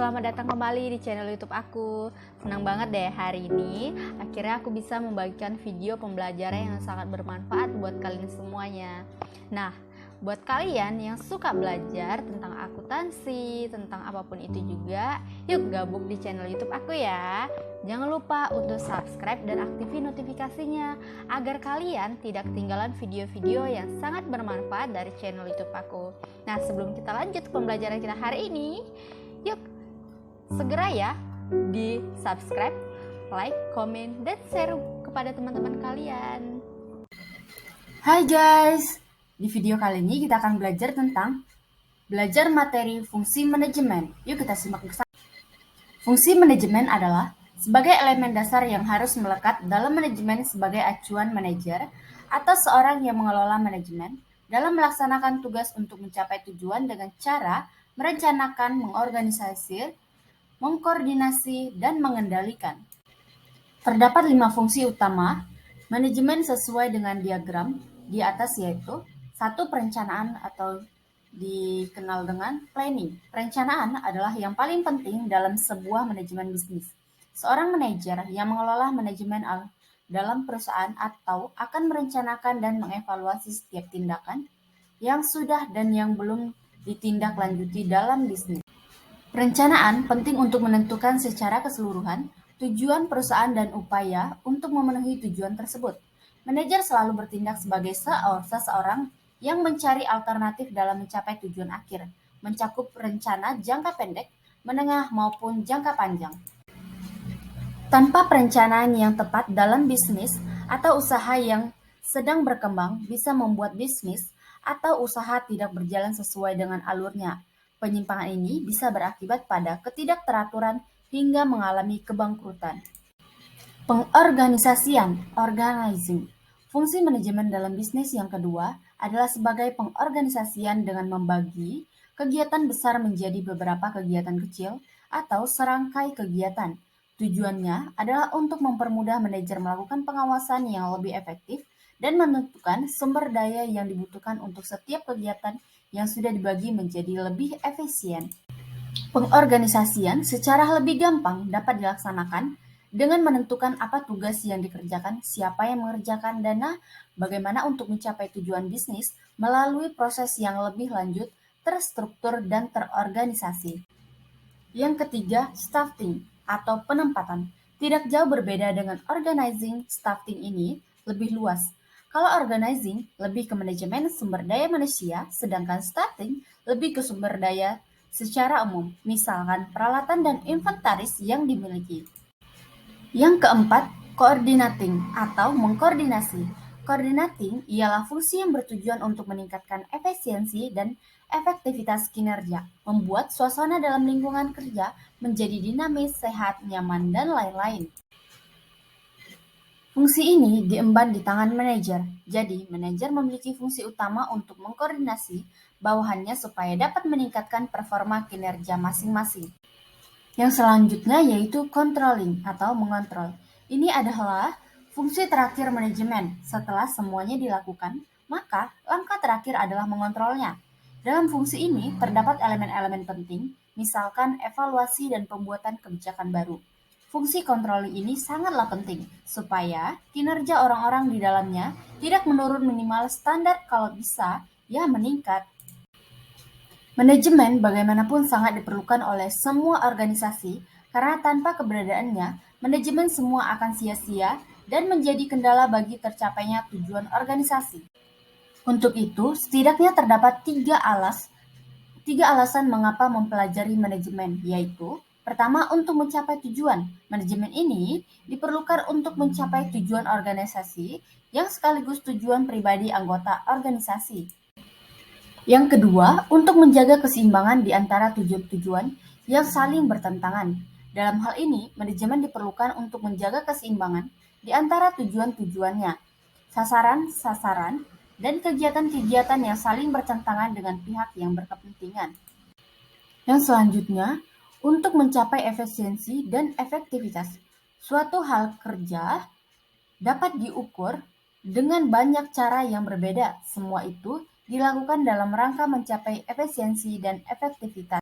selamat datang kembali di channel YouTube aku. Senang banget deh hari ini akhirnya aku bisa membagikan video pembelajaran yang sangat bermanfaat buat kalian semuanya. Nah, buat kalian yang suka belajar tentang akuntansi, tentang apapun itu juga, yuk gabung di channel YouTube aku ya. Jangan lupa untuk subscribe dan aktifin notifikasinya agar kalian tidak ketinggalan video-video yang sangat bermanfaat dari channel YouTube aku. Nah, sebelum kita lanjut ke pembelajaran kita hari ini, yuk segera ya di subscribe, like, komen, dan share kepada teman-teman kalian. Hai guys, di video kali ini kita akan belajar tentang belajar materi fungsi manajemen. Yuk kita simak bersama. Fungsi manajemen adalah sebagai elemen dasar yang harus melekat dalam manajemen sebagai acuan manajer atau seorang yang mengelola manajemen dalam melaksanakan tugas untuk mencapai tujuan dengan cara merencanakan, mengorganisasi, mengkoordinasi, dan mengendalikan. Terdapat 5 fungsi utama manajemen sesuai dengan diagram di atas, yaitu 1. Perencanaan atau dikenal dengan planning. Perencanaan adalah yang paling penting dalam sebuah manajemen bisnis. Seorang manajer yang mengelola manajemen dalam perusahaan atau akan merencanakan dan mengevaluasi setiap tindakan yang sudah dan yang belum ditindaklanjuti dalam bisnis. Perencanaan penting untuk menentukan secara keseluruhan tujuan perusahaan dan upaya untuk memenuhi tujuan tersebut. Manajer selalu bertindak sebagai seseorang yang mencari alternatif dalam mencapai tujuan akhir, mencakup rencana jangka pendek, menengah maupun jangka panjang. Tanpa perencanaan yang tepat dalam bisnis atau usaha yang sedang berkembang bisa membuat bisnis atau usaha tidak berjalan sesuai dengan alurnya. Penyimpangan ini bisa berakibat pada ketidakteraturan hingga mengalami kebangkrutan. Pengorganisasian, organizing. Fungsi manajemen dalam bisnis yang kedua adalah sebagai pengorganisasian dengan membagi kegiatan besar menjadi beberapa kegiatan kecil atau serangkai kegiatan. Tujuannya adalah untuk mempermudah manajer melakukan pengawasan yang lebih efektif dan menentukan sumber daya yang dibutuhkan untuk setiap kegiatan yang sudah dibagi menjadi lebih efisien. Pengorganisasian secara lebih gampang dapat dilaksanakan dengan menentukan apa tugas yang dikerjakan, siapa yang mengerjakan, dana, bagaimana untuk mencapai tujuan bisnis melalui proses yang lebih lanjut, terstruktur, dan terorganisasi. Yang ketiga, staffing atau penempatan. Tidak jauh berbeda dengan organizing, staffing ini lebih luas. Kalau organizing lebih ke manajemen sumber daya manusia, sedangkan staffing lebih ke sumber daya secara umum, misalkan peralatan dan inventaris yang dimiliki. Yang keempat, coordinating atau mengkoordinasi. Coordinating ialah fungsi yang bertujuan untuk meningkatkan efisiensi dan efektivitas kinerja, membuat suasana dalam lingkungan kerja menjadi dinamis, sehat, nyaman, dan lain-lain. Fungsi ini diemban di tangan manajer, jadi manajer memiliki fungsi utama untuk mengkoordinasi bawahannya supaya dapat meningkatkan performa kinerja masing-masing. Yang selanjutnya yaitu controlling atau mengontrol. Ini adalah fungsi terakhir manajemen. Setelah semuanya dilakukan, maka langkah terakhir adalah mengontrolnya. Dalam fungsi ini terdapat elemen-elemen penting, misalkan evaluasi dan pembuatan kebijakan baru. Fungsi controlling ini sangatlah penting, supaya kinerja orang-orang di dalamnya tidak menurun minimal standar, kalau bisa, ya meningkat. Manajemen bagaimanapun sangat diperlukan oleh semua organisasi, karena tanpa keberadaannya, manajemen semua akan sia-sia dan menjadi kendala bagi tercapainya tujuan organisasi. Untuk itu, setidaknya terdapat tiga alasan mengapa mempelajari manajemen, yaitu pertama, untuk mencapai tujuan. Manajemen ini diperlukan untuk mencapai tujuan organisasi yang sekaligus tujuan pribadi anggota organisasi. Yang kedua, untuk menjaga keseimbangan di antara tujuan-tujuan yang saling bertentangan. Dalam hal ini, manajemen diperlukan untuk menjaga keseimbangan di antara tujuan-tujuannya, sasaran-sasaran, dan kegiatan-kegiatan yang saling bertentangan dengan pihak yang berkepentingan. Yang selanjutnya, untuk mencapai efisiensi dan efektivitas. Suatu hal kerja dapat diukur dengan banyak cara yang berbeda. Semua itu dilakukan dalam rangka mencapai efisiensi dan efektivitas.